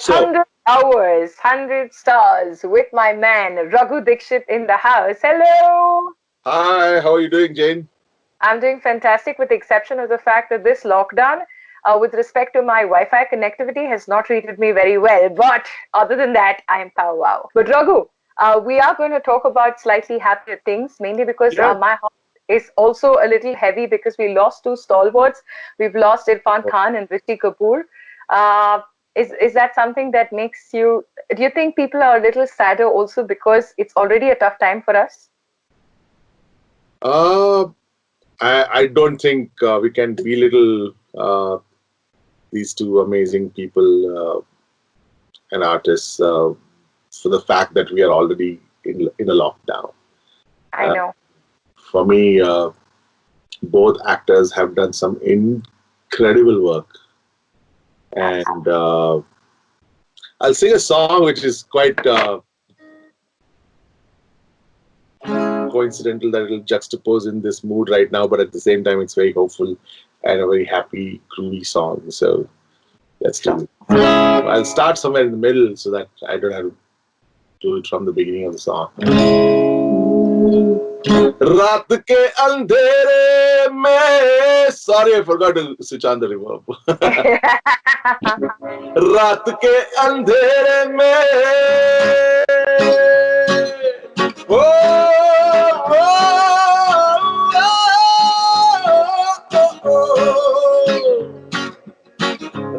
So, 100 hours, 100 stars with my man Raghu Dixit in the house. Hello. hi, how are you doing, Jane? I'm doing fantastic with the exception of the fact that this lockdown, with respect to my Wi-Fi connectivity, has not treated me very well. But other than that, I am pow wow. But Raghu, we are going to talk about slightly happier things, mainly because Yeah. my heart is also a little heavy because we lost two stalwarts. We've lost Irfan Khan and Rishi Kapoor. Uh, is that something that makes you? Do you think people are a little sadder also because it's already a tough time for us? Uh, I don't think we can belittle these two amazing people and artists for the fact that we are already in a lockdown. I Uh, know. for me, both actors have done some incredible work. And I'll sing a song which is quite coincidental that it'll juxtapose in this mood right now, but at the same time, it's very hopeful and a very happy, groovy song. So let's do it. I'll start somewhere in the middle so that I don't have to do it from the beginning of the song. रात के अंधेरे में sorry I forgot to switch on the reverb. रात के अंधेरे में ओ, ओ, ओ,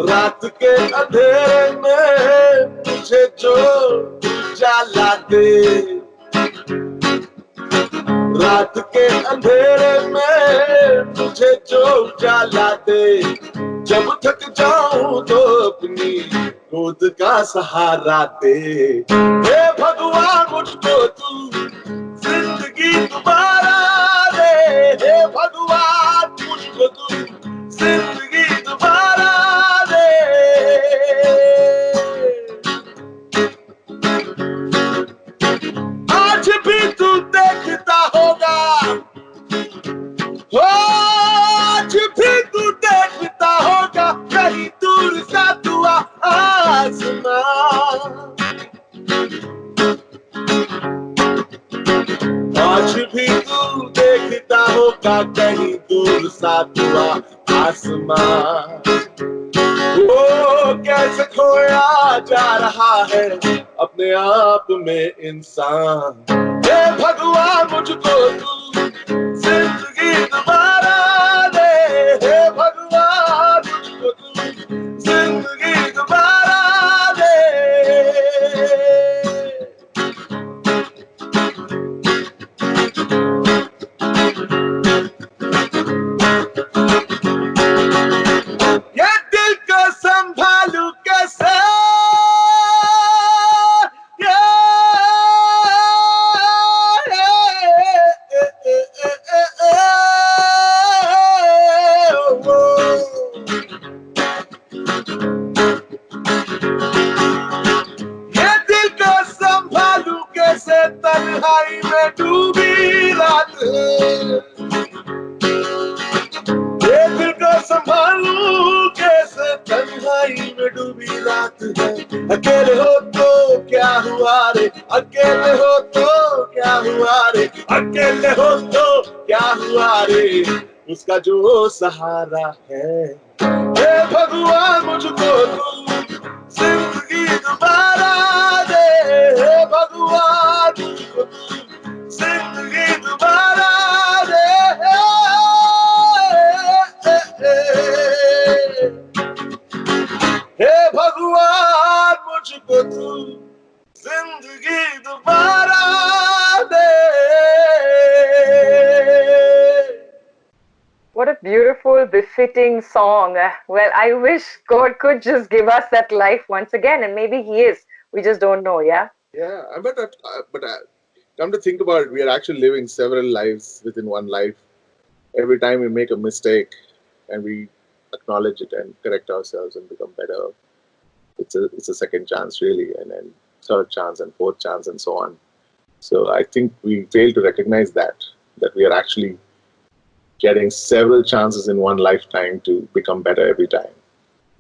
रात के अंधेरे में मुझे जो जला दे रात के अंधेरे में मुझे जो जला दे जब थक जाऊं तो अपनी गोद का सहारा दे हे भगवान मुझको तू जिंदगी दोबारा दे हे भगवान मुझको तू जिंदगी दोबारा दे आज भी तू देखता होगा आज भी तू देखता होगा कहीं दूर सा दुआ आसमां आज भी तू देखता होगा कहीं दूर सा दुआ आसमां वो कैसे खोया जा रहा है अपने आप में इंसान हे भगवान मुझको तू जिंदगी दोबारा दे हे भगवान मुझको तू जिंदगी दोबारा दे ये दिल को संभालू कैसे ये दिल को संभालू कैसे तन्हाई में डूबी रात ये दिल को संभालू कैसे तन्हाई में डूबी रात है अकेले हो तो क्या हुआ रे अकेले हो तो क्या हुआ रे अकेले हो तो क्या हुआ रे उसका जो सहारा है हे भगवान मुझको तू जिंदगी दोबारा दे हे भगवान मुझको तू जिंदगी दोबारा दे हे भगवान मुझको तू जिंदगी दोबारा दे What a beautiful, befitting song. Well, I wish God could just give us that life once again, and maybe He is. We just don't know, yeah? Yeah, but come to think about it, we are actually living several lives within one life. Every time we make a mistake and we acknowledge it and correct ourselves and become better, it's a second chance really, and then third chance and fourth chance and so on. So I think we fail to recognize that we are actually getting several chances in one lifetime to become better every time.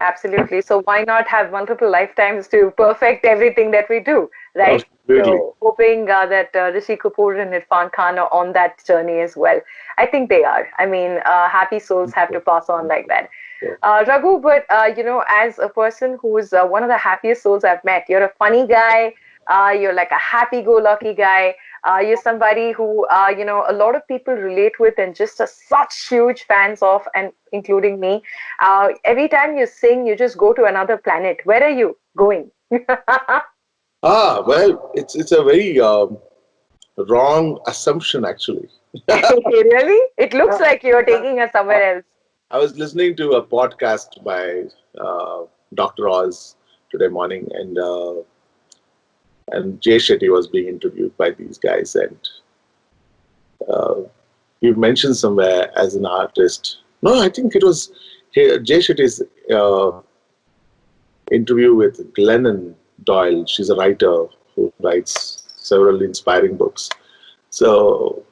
Absolutely. So why not have multiple lifetimes to perfect everything that we do, right? Absolutely. So hoping that Rishi Kapoor and Irfan Khan are on that journey as well. I think they are. I mean, happy souls have to pass on like that. So, Raghu, but as a person who's one of the happiest souls I've met, you're a funny guy. You're like a happy-go-lucky guy. You're somebody who a lot of people relate with and just are such huge fans of, and including me. Every time you sing, you just go to another planet. Where are you going? well, it's a very wrong assumption, actually. Really? It looks like you're taking us somewhere else. I was listening to a podcast by Dr. Oz today morning, and Jay Shetty was being interviewed by these guys, and uh, you mentioned somewhere as an artist. No, I think it was Jay Shetty's interview with Glennon Doyle. She's a writer who writes several inspiring books. So,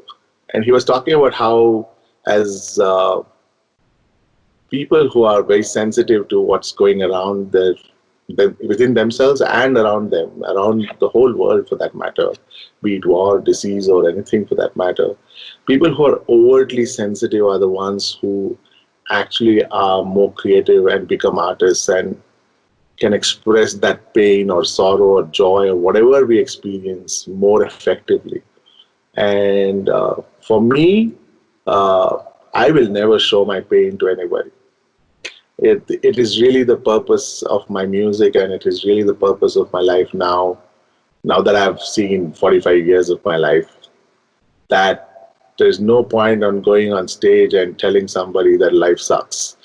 and he was talking about how, as people who are very sensitive to what's going around within themselves and around them, around the whole world for that matter, be it war, disease, or anything for that matter, people who are overtly sensitive are the ones who actually are more creative and become artists and can express that pain or sorrow or joy or whatever we experience more effectively. And for me, I will never show my pain to anybody. It is really the purpose of my music, and it is really the purpose of my life now that I've seen 45 years of my life, that there's no point on going on stage and telling somebody that life sucks.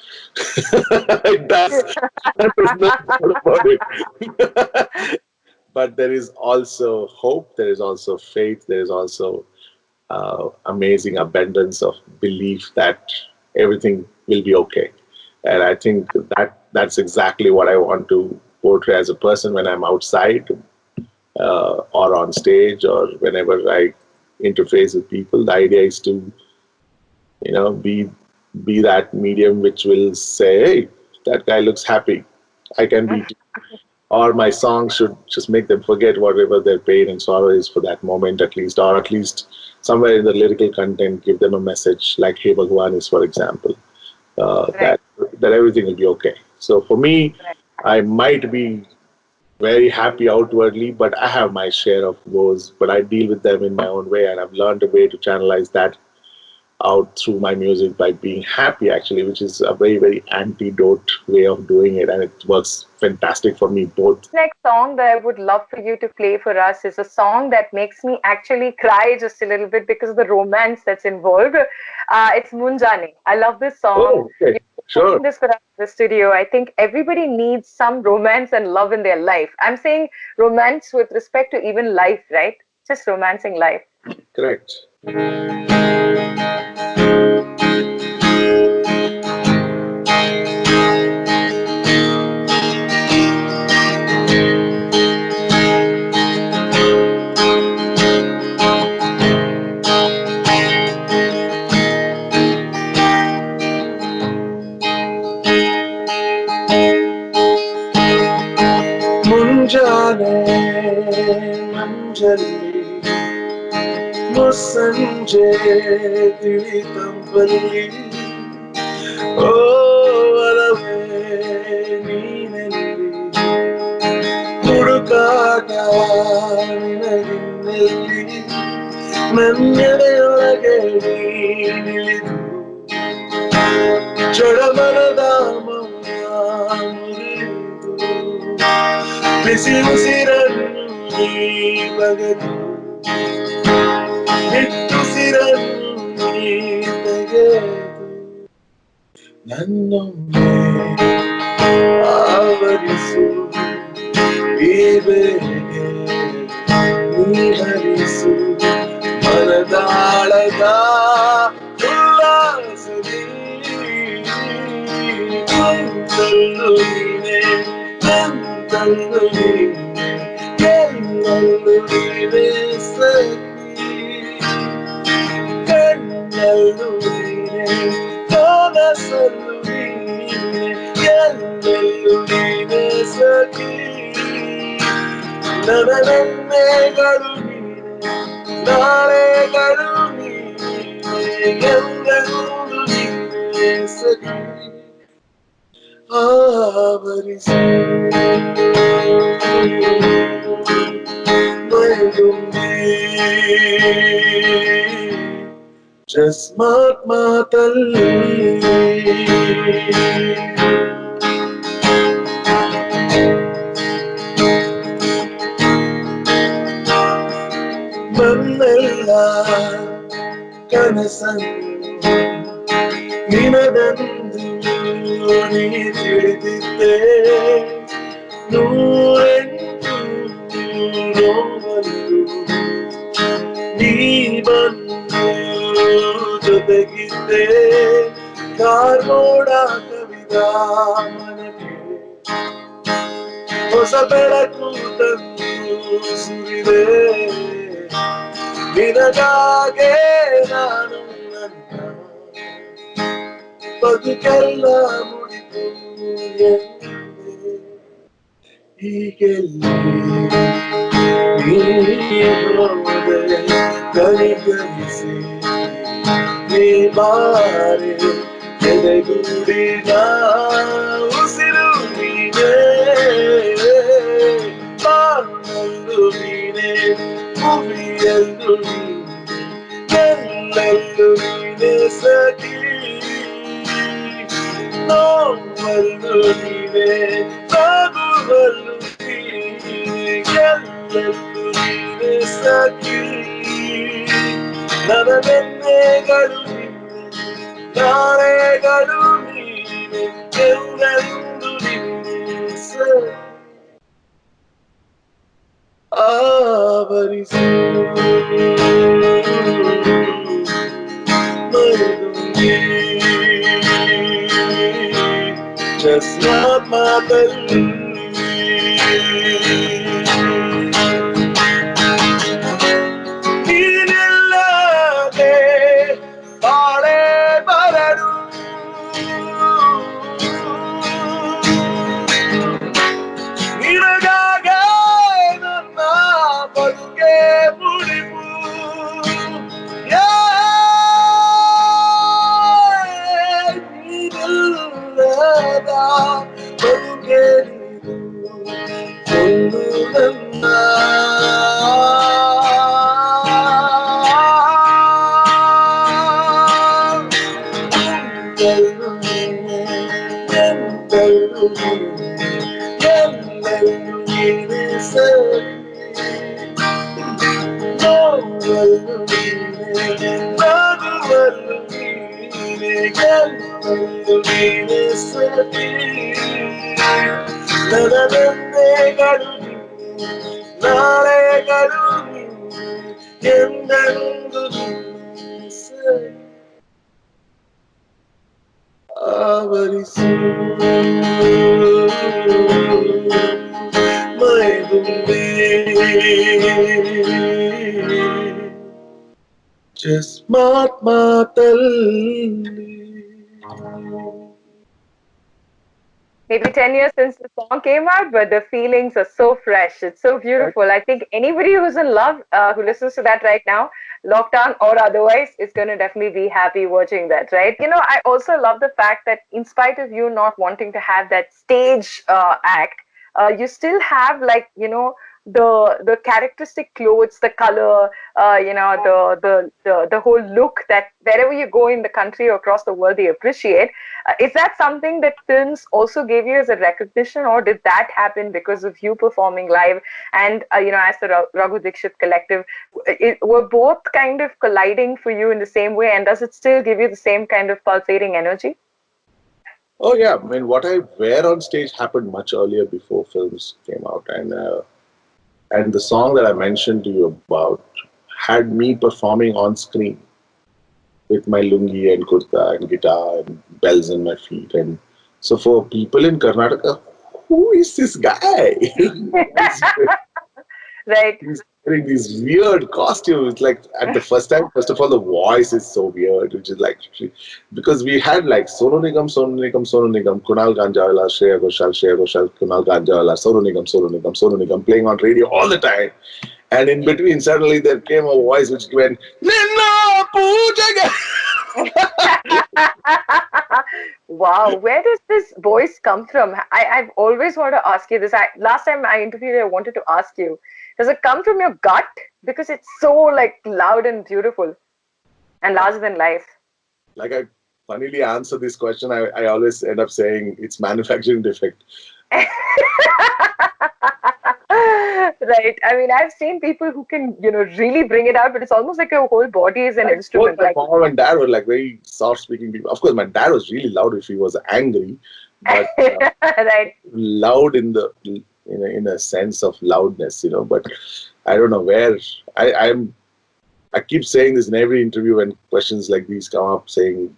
That's, there's no doubt about it. But there is also hope, there is also faith, there is also amazing abundance of belief that everything will be okay. And I think that's exactly what I want to portray as a person when I'm outside or on stage or whenever I interface with people. The idea is to, be that medium which will say, hey, that guy looks happy. I can be too. Or my song should just make them forget whatever their pain and sorrow is for that moment at least, or at least somewhere in the lyrical content give them a message like Hey Bhagwan is, for example, Right. that everything will be okay. So for me, Right. I might be very happy outwardly, but I have my share of woes, but I deal with them in my own way, and I've learned a way to channelize that out through my music by being happy, actually, which is a very, very antidote way of doing it, and it works fantastic for me both. Next song that I would love for you to play for us is a song that makes me actually cry just a little bit because of the romance that's involved. It's Munjane. I love this song. Oh, okay, You're sure. playing this for us in the studio. I think everybody needs some romance and love in their life. I'm saying romance with respect to even life, right? Just romancing life. Correct. ಮುಂಜಾನೆ ಮಂಜಲ್ಲಿ ಮುಸ್ಸಂಜೆ ತಿಳಿತಂಬಲ್ಲಿ ಓ ಒಲವೇ ನೀನೆಲ್ಲಿ ಹುಡುಕಾಟ ನಿನಗಿನ್ನೆಲ್ಲಿ ನನ್ನೆದೆಯೊಳಗೆ ನೀನಿಳಿದು ಜಡಮನದ ಮೌನ ಮುರಿದು ಬಿಸಿ ಉಸಿರನ್ನು ನೀ ಬಗೆದು ನಿಟ್ಟುಸಿರನ್ನು ನೀ ತೆಗೆದು ನನ್ನೊಮ್ಮೆ ಆವರಿಸು ಈ ಬೇಗೆ ನೀ ಹರಿಸು ಮನದಾಳದ ಉಲ್ಲಾಸದಿ ತಂದು ನೀನೆ ತಂದು ನೀನೆ ಎಲ್ಲೆಲ್ಲೂ ನೀನೆ ಸಖಿ ಕಣ್ಣಲ್ಲೂ ನೀನೆ ಕನಸಲ್ಲೂ ನೀನೆ ಎಲ್ಲೆಲ್ಲೂ ನೀನೆ ಸಖಿ ನನ್ನ ನೆನ್ನೆಗಳು ನೀನೆ ನಾಳೆಗಳು ನೀನೆ ಎಲ್ಲೆಲ್ಲೂ ನೀನೆ ಸಖಿ ಆವರಿಸಿ ಮೈದುಂಬಿ ಜಸ್ಮಾತ್ ಮಾತಲ್ಲಿ ನನ್ನೆಲ್ಲ ಕನಸನ್ನು ನಿನದಂದು ನೀ ತಿಳಿದಿದ್ದೆ ನೂರೆಂಟು ನೋವಲು ನೀ ಬಂದು ಜೊತೆಗಿದ್ದೆ ಕಾರ್ಮೋಡ ಕವಿದ ಮನಕ್ಕೆ ಹೊಸ ಬೆಳಕು ತಂದು ಸುರಿದೆ ನಿನಗಾಗೆ ನಾನು ನನ್ನ ಬದುಕೆಲ್ಲ ಮುಡಿದು ಎಂದೆ ಹೀಗೆಲ್ಲಿ ನೀ ಹೋದೆ ಕನಿಕರಿಸಿ ನೀ ಬಾರೆ ಎದೆಗೂಡಿನ ಉಸಿರು ನೀನೇ ಬಾಳಲ್ಲೂ ನೀನೇ ಭೂಮಿಯಲ್ಲೂ ನೀನೇ ಎಲ್ಲೆಲ್ಲೂ ನೀನೇ ಸಖಿ ನೋವಲ್ಲೂ ನೀನೇ ನಗುವಲ್ಲೂ ನೀನೇ ಎಲ್ಲೆಲ್ಲೂ ನೀನೇ ಸಖಿ ನನ್ನ ನೆನ್ನೆಗಳು ನೀನೆ ನಾಳೆಗಳು ನೀನೆ ಎಲ್ಲೆಲ್ಲೂ ನೀನೆ ಸಖಿ ಆವರಿಸಿ ಮೈದುಂಬಿ ಜಸ್ಮಾತ್ ಮಾತಲ್ಲಿ ನೀನಿಲ್ಲದೆ ಬಾಳೆ ಬರಡು ನಿನಗಾಗ ನನ್ನ ಬದುಕೆ ಮುಡಿಪು ನೀನಿಲ್ಲದ ಬದುಕೆ ಒಂದು ನನ್ನ ಎಲ್ಲೆಲ್ಲೂ ನೀನೆ ಎಂದೆಲ್ಲೂ ನೀನೆ ಎಲ್ಲೆಲ್ಲೂ ನೀನೆ ಸಖಿ ನೋವಲ್ಲೂ ನೀನೆ ನಗುವಲ್ಲೂ ನೀನೆ ಎಲ್ಲೆಲ್ಲೂ ನೀನೆ ಸಖಿ ನನ್ನ ನೆನ್ನೆಗಳು ನೀನೆ ನಾಳೆಗಳು ನೀನೆ ಎಂದೆಂದು ನೀನೆ ಸಖಿ ಆವರಿಸು ಮೈದುಂಬಿ ಜಸ್ಮಾತ್ ಮಾತಲ್ಲಿ Maybe 10 years since the song came out, but the feelings are so fresh. It's so beautiful. I think anybody who's in love, who listens to that right now, lockdown or otherwise, is going to definitely be happy watching that, right? I also love the fact that in spite of you not wanting to have that stage act, you still have like, the characteristic clothes, the color, the whole look that wherever you go in the country or across the world, they appreciate. Is that something that films also gave you as a recognition, or did that happen because of you performing live? And as the Raghu Dixit collective, were both kind of colliding for you in the same way? And does it still give you the same kind of pulsating energy? Oh yeah, I mean, what I wear on stage happened much earlier before films came out, and the song that I mentioned to you about had me performing on screen with my lungi and kurta and guitar and bells in my feet, and so for people in Karnataka, who is this guy? Right. wearing these weird costumes. Like at the first time, first of all, the voice is so weird, which is like because we had like Sonu Nigam, Kunal Ganjawala, Shreya Ghoshal, Kunal Ganjawala, Sonu Nigam playing on radio all the time. And in between, suddenly there came a voice which went, Ninna Poojaga. Wow, where does this voice come from? I've always wanted to ask you this. Last time I interviewed you, I wanted to ask you, does it come from your gut? Because it's so like loud and beautiful and larger than life. Like I funnily answer this question, I always end up saying it's manufacturing defect. Right. I mean, I've seen people who can, really bring it out, but it's almost like your whole body is an instrument. Both my mom and dad were like very soft-speaking people. Of course, my dad was really loud if he was angry, but right. loud in a sense of loudness, But I don't know where I keep saying this in every interview when questions like these come up, saying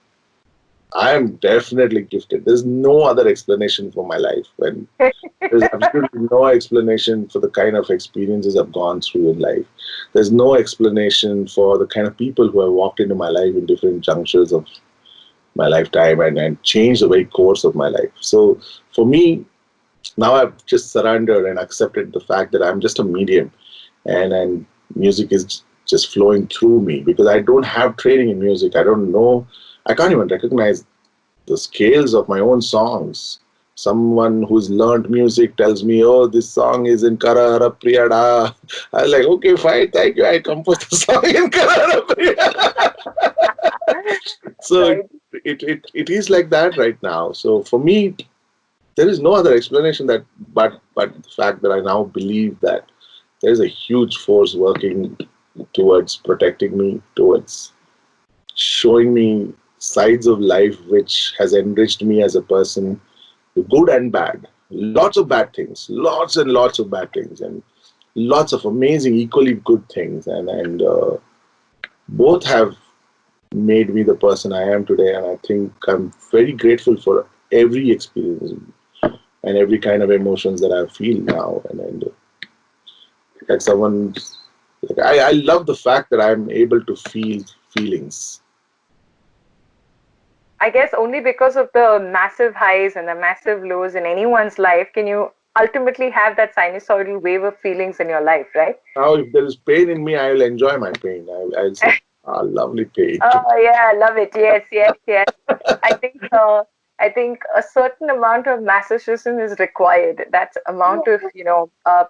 I am definitely gifted. There's no other explanation for my life. When there's absolutely no explanation for the kind of experiences I've gone through in life. There's no explanation for the kind of people who have walked into my life in different junctures of my lifetime and changed the very course of my life. So for me, now I've just surrendered and accepted the fact that I'm just a medium and music is just flowing through me because I don't have training in music. I don't know. I can't even recognize the scales of my own songs. Someone who's learned music tells me, oh, this song is in Karara Priyada. I'm like, okay, fine, thank you. I composed the song in Karara Priyada. So Right. it is like that right now. So for me, there is no other explanation but the fact that I now believe that there's a huge force working towards protecting me, towards showing me sides of life which has enriched me as a person, good and bad. Lots of bad things, lots and lots of bad things, and lots of amazing, equally good things. And both have made me the person I am today. And I think I'm very grateful for every experience and every kind of emotions that I feel now. And like someone, like I love the fact that I'm able to feel feelings. I guess only because of the massive highs and the massive lows in anyone's life can you ultimately have that sinusoidal wave of feelings in your life, right? Now, if there is pain in me, I will enjoy my pain. I'll say, lovely pain. Oh yeah, I love it. Yes, yes, yes. I think I think a certain amount of masochism is required. That amount of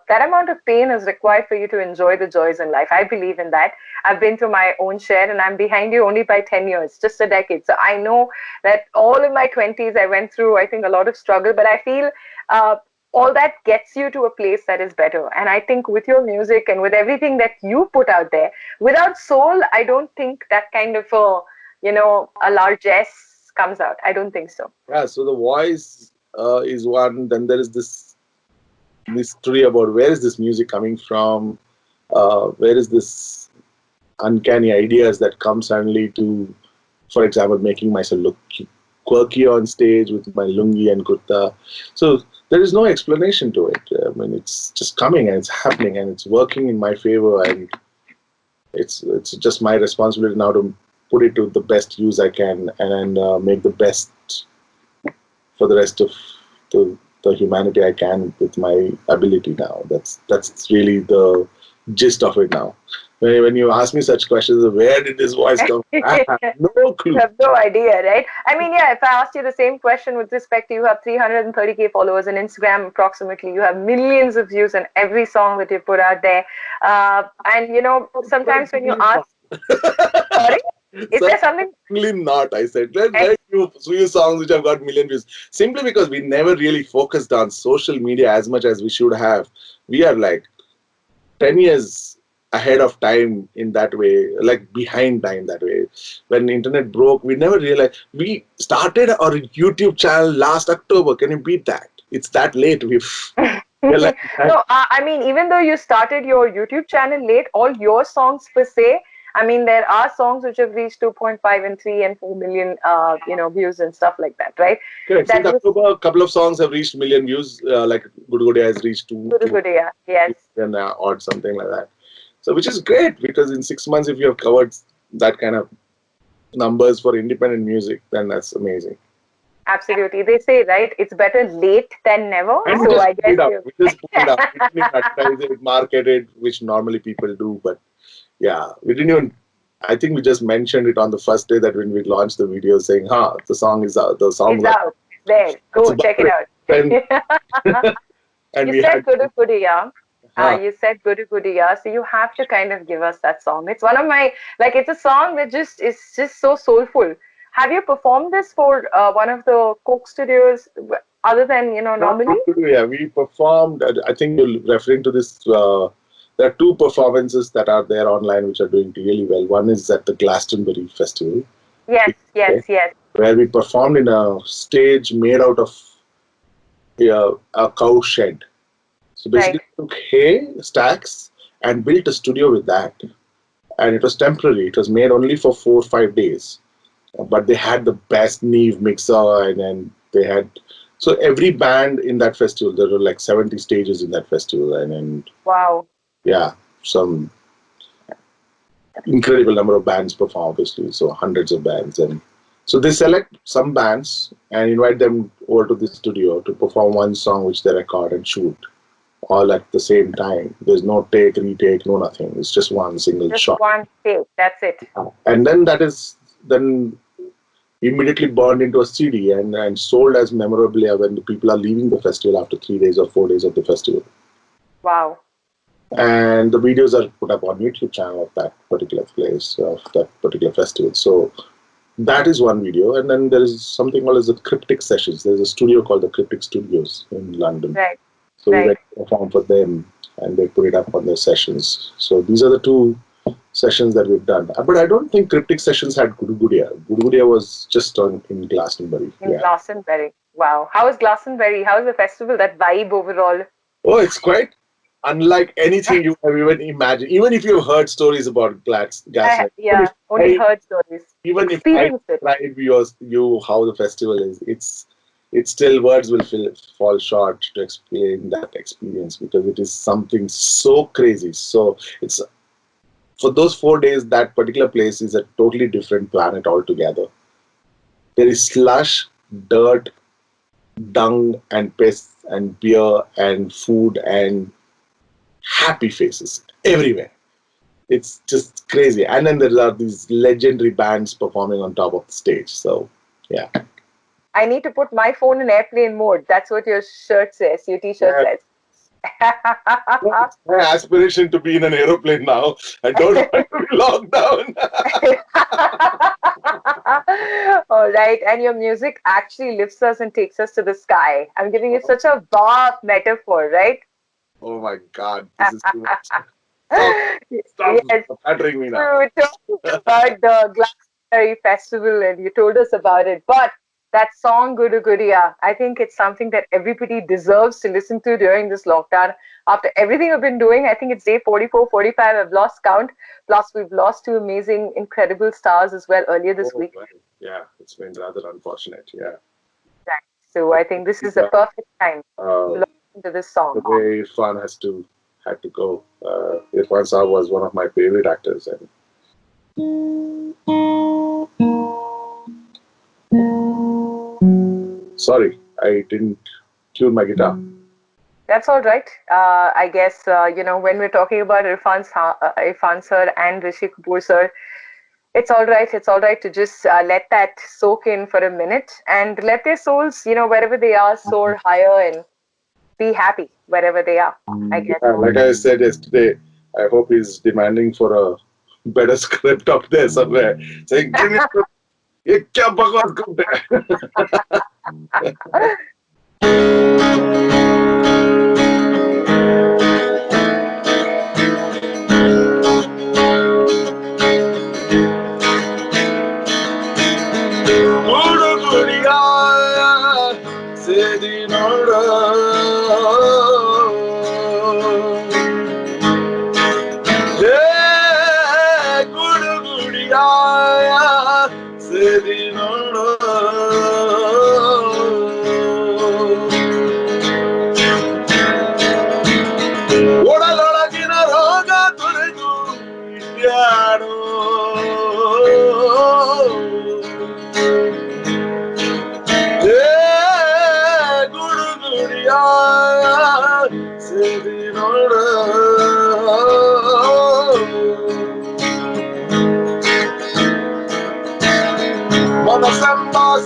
that amount of pain is required for you to enjoy the joys in life. I believe in that. I've been through my own share, and I'm behind you only by 10 years, just a decade. So I know that all in my 20s I went through, I think, a lot of struggle. But I feel all that gets you to a place that is better. And I think with your music and with everything that you put out there, without soul, I don't think that kind of a largesse comes out. I don't think so. Yeah, so the voice is one. Then there is this mystery about where is this music coming from? Where is this uncanny ideas that come suddenly to, for example, making myself look quirky on stage with my lungi and kurta. So there is no explanation to it. I mean, it's just coming and it's happening and it's working in my favor, and it's just my responsibility now to put it to the best use I can and make the best for the rest of the humanity I can with my ability now. That's really the gist of it now. When you ask me such questions, where did this voice come from? I have no clue. You have no idea, right? I mean, yeah, if I asked you the same question with respect to you have 330K followers on Instagram approximately, you have millions of views on every song that you put out there. And sometimes when you ask, sorry? Is there something? Certainly not, I said. There are few songs which have got million views. Simply because we never really focused on social media as much as we should have. We are like 10 years ahead of time in that way, like behind time that way. When internet broke, we never realized. We started our YouTube channel last October. Can you beat that? It's that late. Like, No, I mean, even though you started your YouTube channel late, all your songs per se, I mean, there are songs which have reached 2.5 and 3 and 4 million, views and stuff like that, right? correct. Since October, a couple of songs have reached million views. Like Good Godia has reached two Good, yeah, yes. and or something like that. So which is great, because in 6 months, if you have covered that kind of numbers for independent music, then that's amazing. Absolutely. They say, right, it's better late than never. And we So just I put guess it up. you. We just put it up. We didn't even advertise it, market it, which normally people do. But yeah, we didn't even. I think we just mentioned it on the first day that when we launched the video, saying, "Huh, the song is out. The song It's was out. It's there. that's Go about check it it." out. And You we had, said Gudu Gudiya. huh, You said Gudu Gudiya. So you have to kind of give us that song. It's one of my, like, it's a song that just is just so soulful. Have you performed this for one of the Coke studios other than, normally? yeah, we performed. I think you're referring to this. There are two performances that are there online which are doing really well. One is at the Glastonbury Festival, Yes, yes, okay, yes. where we performed in a stage made out of a cow shed. So basically, Right. we took hay stacks and built a studio with that. And it was temporary. It was made only for 4 or 5 days. But they had the best Neve mixer, and then they had. So every band in that festival, there were like 70 stages in that festival, and Wow. yeah, some incredible number of bands perform, obviously. So hundreds of bands, and so they select some bands and invite them over to the studio to perform one song which they record and shoot all at the same time. There's no take, retake, no nothing. It's just one single Just shot. one take. That's it. And then that is then immediately burned into a CD and sold as memorabilia when the people are leaving the festival after 3 days or 4 days of the festival. Wow. And the videos are put up on YouTube channel of that particular place, of that particular festival. So that is one video. And then there is something called as the Cryptic Sessions. There's a studio called the Cryptic Studios in London. Right. So we Right. went to perform for them, and they put it up on their sessions. So these are the two sessions that we've done. But I don't think Cryptic Sessions had Gudu Gudia. Gudu Gudia was just in Glastonbury. In Yeah. Glastonbury. Wow. How is Glastonbury? How is the festival? That vibe overall? Oh, it's quite unlike anything you have even imagined. Even if you've heard stories about Gaslight. Yeah, only heard stories. Even if I Experience it. describe you how the festival is, it's still words will fall short to explain that experience, because it is something so crazy. So it's for those 4 days, that particular place is a totally different planet altogether. There is slush, dirt, dung, and pests, and beer, and food, and happy faces everywhere. It's just crazy. And then there are these legendary bands performing on top of the stage. So, yeah. I need to put my phone in airplane mode. That's what your shirt says, your t-shirt says. It's my aspiration to be in an aeroplane now. I don't want to be locked down. All right. And your music actually lifts us and takes us to the sky. I'm giving you such a vast metaphor, right? Oh my God, this is too much. Stop Yes. flattering me So now. we talked about the Glastonbury Festival and you told us about it. But that song Gudu Gudiya, I think it's something that everybody deserves to listen to during this lockdown. After everything we've been doing, I think it's day 44, 45. I've lost count. Plus, we've lost two amazing, incredible stars as well earlier this week. Right. Yeah, it's been rather unfortunate. Yeah. Right. So I think this is a perfect time to listen to this song. The way Irfan had to go. Irfan Saab was one of my favorite actors, and sorry, I didn't tune my guitar. That's all right. I guess, when we're talking about Irfan sir and Rishi Kapoor sir, it's all right. It's all right to just let that soak in for a minute and let their souls, wherever they are, soar higher and be happy wherever they are, I guess. Yeah, like I said yesterday, I hope he's demanding for a better script up there somewhere. Saying, give me ये क्या बकवास करते हैं?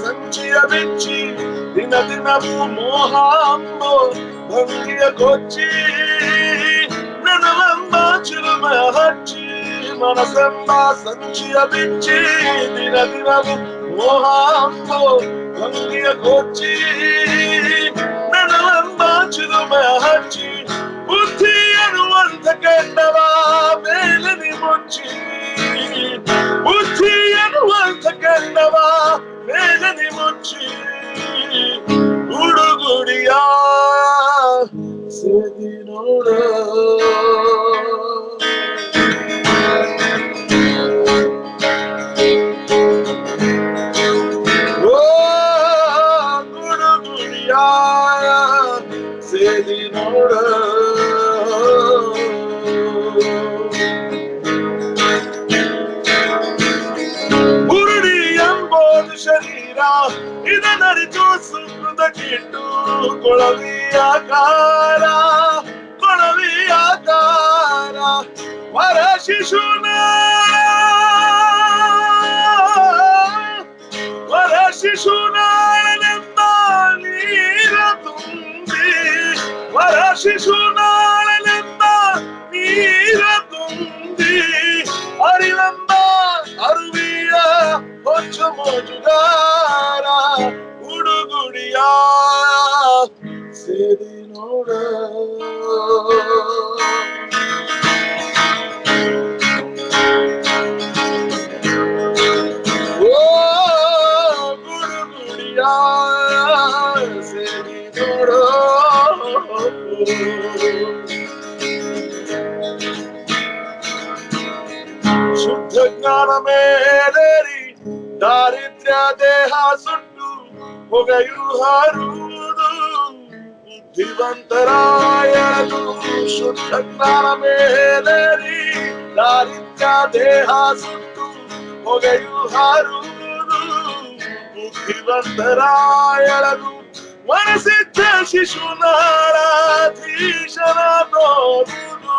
ಸಂಚಿಯ ಬಿಚ್ಚಿ ದಿನ ದಿನವೂ ಮೋಹ ಅಂಬೋ ಭಂಗಿಯ ಕೊಚ್ಚಿ ನನವೆಂಬ ಚಿಲುಮೆ ಹಚ್ಚಿ ಮನಸ್ಸೆಂಬ ಸಂಚಿಯ ಬಿಚ್ಚಿ ದಿನ ದಿನವೂ ಮೋಹ ಅಂಬೋ ಭಂಗಿಯ ಕೊಚ್ಚಿ ನನವೆಂಬ ಚಿಲುಮೆ ಹಚ್ಚಿ ಬುದ್ಧಿ ಎನ್ನುವಂತ ಕೆಟ್ಟವ ಮೇಲನಿ ಮುಚ್ಚಿ ಬುದ್ಧಿ ಎನ್ನುವಂತ ಕೆಟ್ಟವ ಮೇಲನಿ ಮುಚ್ಚಿ ಹುಡುಗುಡಿಯ ಸೇದಿ ನೋಡ ಓ ಗುಡುಗುಡಿಯ ಸೇದಿ ನೋಡ ಬುರುಡಿ ಎಂಬುದು ಶರೀರ ಇದನ್ನರಿತು ಸುಖದ ಕಿಟ್ಟು ಕೊಳವಿಯಾಕಾರ ವರ ಶಿಶುನಾಳನೆಂಬ ನೀರ ತುಂಬಿ ವರ ಶಿಶುನಾಳನೆಂಬ ನೀರ ತುಂಬಿ ಅರಿವೆಂಬ ಅರುವಿಯ ಹೊಚ್ಚ ಮೋಜುಗಾರ ಹುಡುಗುಡಿಯ ಸೇರಿ ನೋಡ ಓ ಗುಡುಗುಡಿಯ ಸೇರಿ ನೋಡ ಶುದ್ಧ ಜ್ಞಾನ ಮೇಲೇರಿ ದಾರಿದ್ರ್ಯ ದೇಹ ಸುಟ್ಟು ಹೊಗೆಯು ಹಾರುವುದು ಬುದ್ಧಿವಂತರಾಯರು ಶುದ್ಧ ಜ್ಞಾನ ಮೇಲೇರಿ ದಾರಿದ್ರ್ಯ ದೇಹ ಸುಟ್ಟು ಹೊಗೆಯು ಹಾರುವುದು ಬುದ್ಧಿವಂತರಾಯರು ಮನಸಿದ್ದ ಶಿಶುನಾಳಾಧೀಶನ ನೋಡುವುದು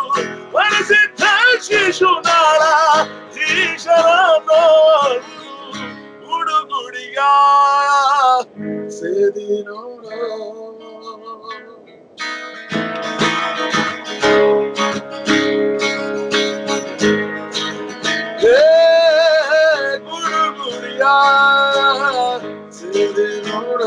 ಮನಸಿದ್ದ ಶಿಶುನಾಳಾಧೀಶನ ನೋಡುವುದು ಹುಡುಗುಡಿಯ ಸೇದಿ ನೋಡ ಗುಡುಗುಡಿಯ ಸೇದಿ ನೋಡ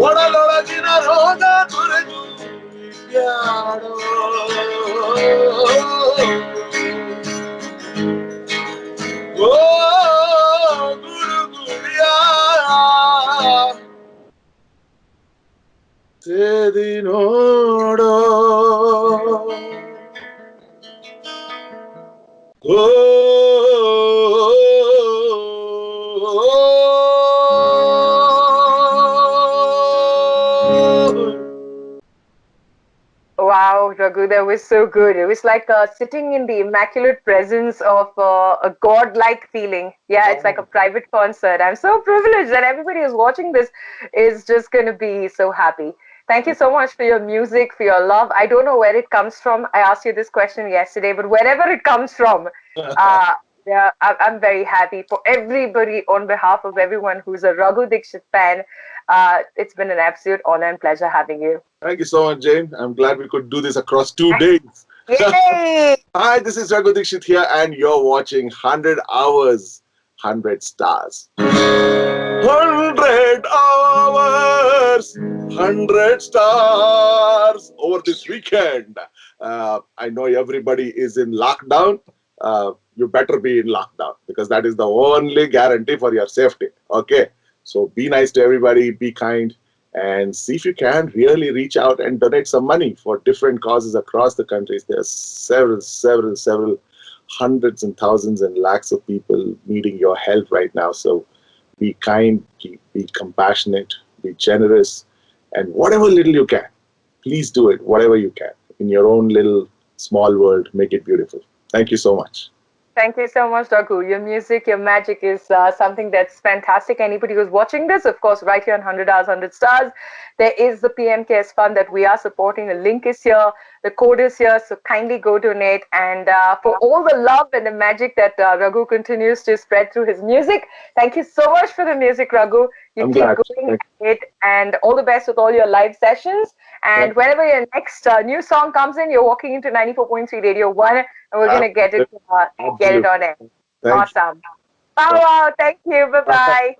ಒಡಲೊಳಗಿನ ರೋಗ ತೊರೆದು ಬ್ಯಾಡೋ ಓ ಗುಡುಗುಡಿಯ ಸೇದಿ ನೋಡೋ ಓ Wow, Raghu, that was so good. It was like sitting in the immaculate presence of a god-like feeling. Yeah, it's like a private concert. I'm so privileged that everybody who's watching this is just going to be so happy. Thank you so much for your music, for your love. I don't know where it comes from. I asked you this question yesterday, but wherever it comes from, uh, yeah, I'm very happy for everybody on behalf of everyone who's a Raghu Dixit fan. It's been an absolute honor and pleasure having you. Thank you so much, Jane. I'm glad we could do this across 2 days. Yay! Hi, this is Raghu Dixit here, and you're watching 100 Hours, 100 Stars. 100 hours, 100 stars over this weekend. I know everybody is in lockdown. You better be in lockdown because that is the only guarantee for your safety. Okay? So be nice to everybody, be kind, and see if you can really reach out and donate some money for different causes across the countries. There's several hundreds and thousands and lakhs of people needing your help right now. So be kind, be compassionate, be generous, and whatever little you can, please do it, whatever you can. In your own little small world, make it beautiful. Thank you so much. Thank you so much, Raghu. Your music, your magic is something that's fantastic. Anybody who's watching this, of course, right here on 100 Hours, 100 Stars, there is the PM Cares Fund that we are supporting. The link is here, the code is here, so kindly go donate. And for all the love and the magic that Raghu continues to spread through his music, thank you so much for the music, Raghu. You I'm keep glad. going with it, and all the best with all your live sessions. And Yep. whenever your next new song comes in, you're walking into 94.3 Radio 1, and we're going to get it Absolutely. on air. Thank Awesome. Wow, thank you. Bye you. bye.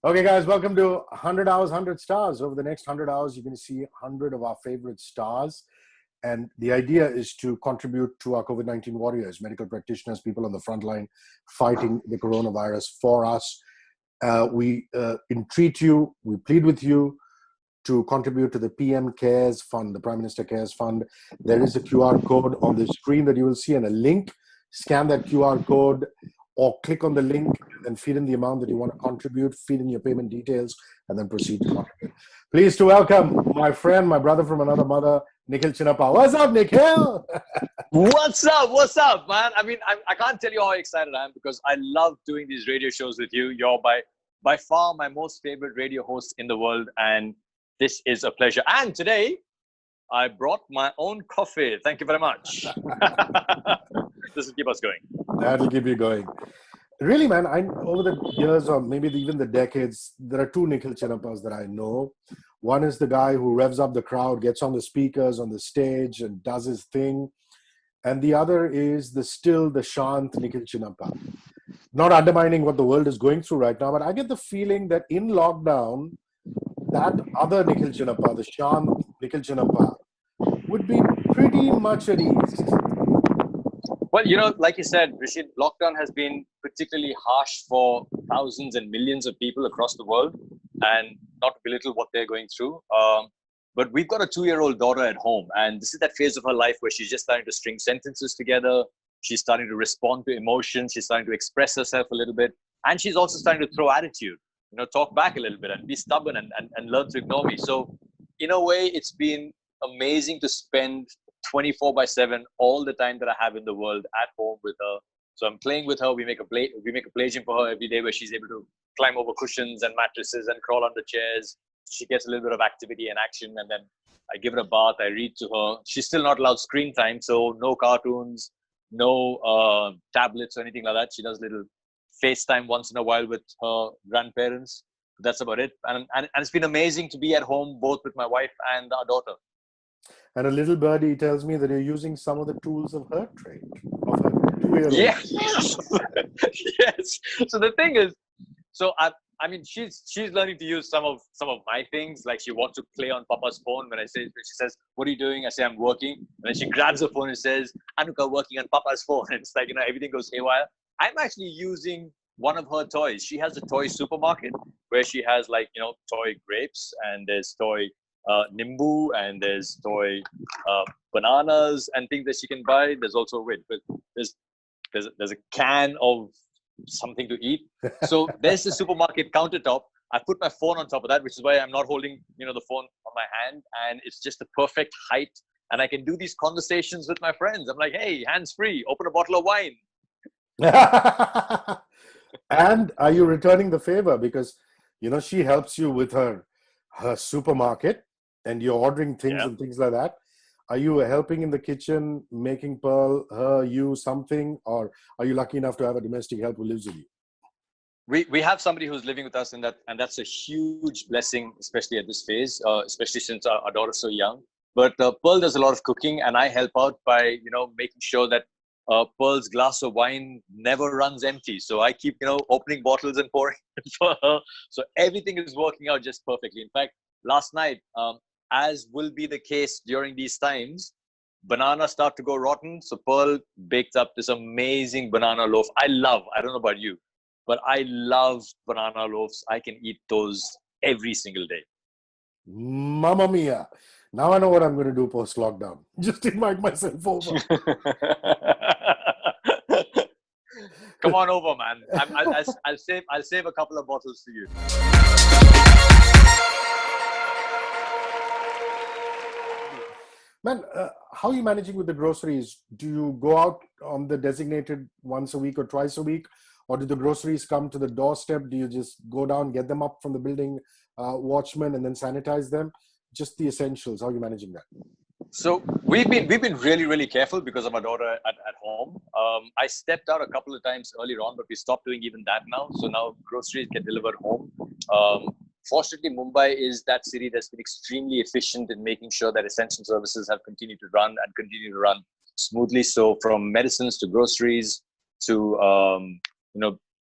Okay, guys, welcome to 100 Hours, 100 Stars. Over the next 100 hours, you're going to see 100 of our favorite stars. And the idea is to contribute to our COVID-19 warriors, medical practitioners, people on the front line fighting the coronavirus for us. We entreat you, we plead with you to contribute to the PM Cares Fund, the Prime Minister Cares Fund. There is a QR code on the screen that you will see and a link. Scan that QR code or click on the link and feed in the amount that you want to contribute, feed in your payment details, and then proceed to contribute. Pleased to welcome my friend, my brother from another mother, Nikhil Chinapa. What's up, Nikhil? What's up? What's up, man? I mean, I can't tell you how excited I am because I love doing these radio shows with you. You're by far my most favorite radio host in the world, and this is a pleasure. And today, I brought my own coffee. Thank you very much. This will keep us going. That'll keep you going. Really, man, over the years or maybe even the decades, there are two Nikhil Chinapas that I know. One is the guy who revs up the crowd, gets on the speakers on the stage and does his thing. And the other is the Shant Nikhil Chinapa. Not undermining what the world is going through right now, but I get the feeling that in lockdown, that other Nikhil Chinapa, the Shant Nikhil Chinapa, would be pretty much at ease. Well, like you said, Rishit, lockdown has been particularly harsh for thousands and millions of people across the world, and not to belittle what they're going through. But we've got a 2-year-old daughter at home, and this is that phase of her life where she's just starting to string sentences together. She's starting to respond to emotions. She's starting to express herself a little bit. And she's also starting to throw attitude, talk back a little bit and be stubborn and learn to ignore me. So in a way, it's been amazing to spend 24/7 all the time that I have in the world at home with her. So I'm playing with her. We make a play gym for her every day where she's able to climb over cushions and mattresses and crawl under chairs. She gets a little bit of activity and action, and then I give her a bath. I read to her. She's still not allowed screen time, so no cartoons, no tablets or anything like that. She does little FaceTime once in a while with her grandparents. That's about it. And it's been amazing to be at home both with my wife and our daughter. And a little birdie tells me that you're using some of the tools of her trade, of her 2-year-old. Yeah. Yes. So the thing is, I mean, she's learning to use some of my things. Like she wants to play on Papa's phone. When she says, "What are you doing?" I say, "I'm working." And then she grabs her phone and says, "Anuka, working on Papa's phone." And it's like, everything goes haywire. I'm actually using one of her toys. She has a toy supermarket where she has toy grapes, and there's toy nimbu, and there's toy bananas and things that she can buy. There's also there's a can of something to eat. So there's the supermarket countertop. I put my phone on top of that, which is why I'm not holding the phone on my hand, and it's just the perfect height, and I can do these conversations with my friends. I'm like, "Hey, hands free, open a bottle of wine." And are you returning the favor? Because she helps you with her supermarket, and you're ordering things and things like that. Are you helping in the kitchen, making Pearl, you something, or are you lucky enough to have a domestic help who lives with you? We have somebody who's living with us, and that's a huge blessing, especially at this phase, especially since our daughter's so young. But Pearl does a lot of cooking, and I help out by making sure that Pearl's glass of wine never runs empty. So I keep opening bottles and pouring for her. So everything is working out just perfectly. In fact, last night, as will be the case during these times, bananas start to go rotten. So Pearl baked up this amazing banana loaf. I don't know about you, but I love banana loaves. I can eat those every single day. Mamma mia. Now I know what I'm going to do post-lockdown. Just invite myself over. Come on over, man. I'll save a couple of bottles for you. Man, how are you managing with the groceries? Do you go out on the designated once a week or twice a week? Or do the groceries come to the doorstep? Do you just go down, get them up from the building watchman and then sanitize them? Just the essentials. How are you managing that? So we've been really, really careful because of our daughter at home. I stepped out a couple of times earlier on, but we stopped doing even that now. So now groceries get delivered home. Fortunately, Mumbai is that city that's been extremely efficient in making sure that essential services have continued to run and continue to run smoothly. So from medicines to groceries to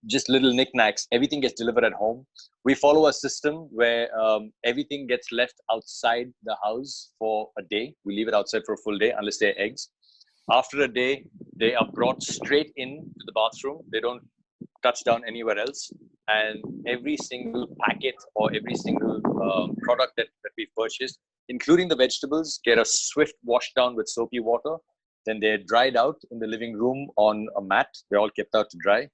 just little knickknacks, everything gets delivered at home. We follow a system where everything gets left outside the house for a day. We leave it outside for a full day unless they're eggs. After a day, they are brought straight in to the bathroom. They don't touch down anywhere else. And every single packet or every single product that we purchased, including the vegetables, get a swift wash down with soapy water. Then they're dried out in the living room on a mat. They're all kept out to dry.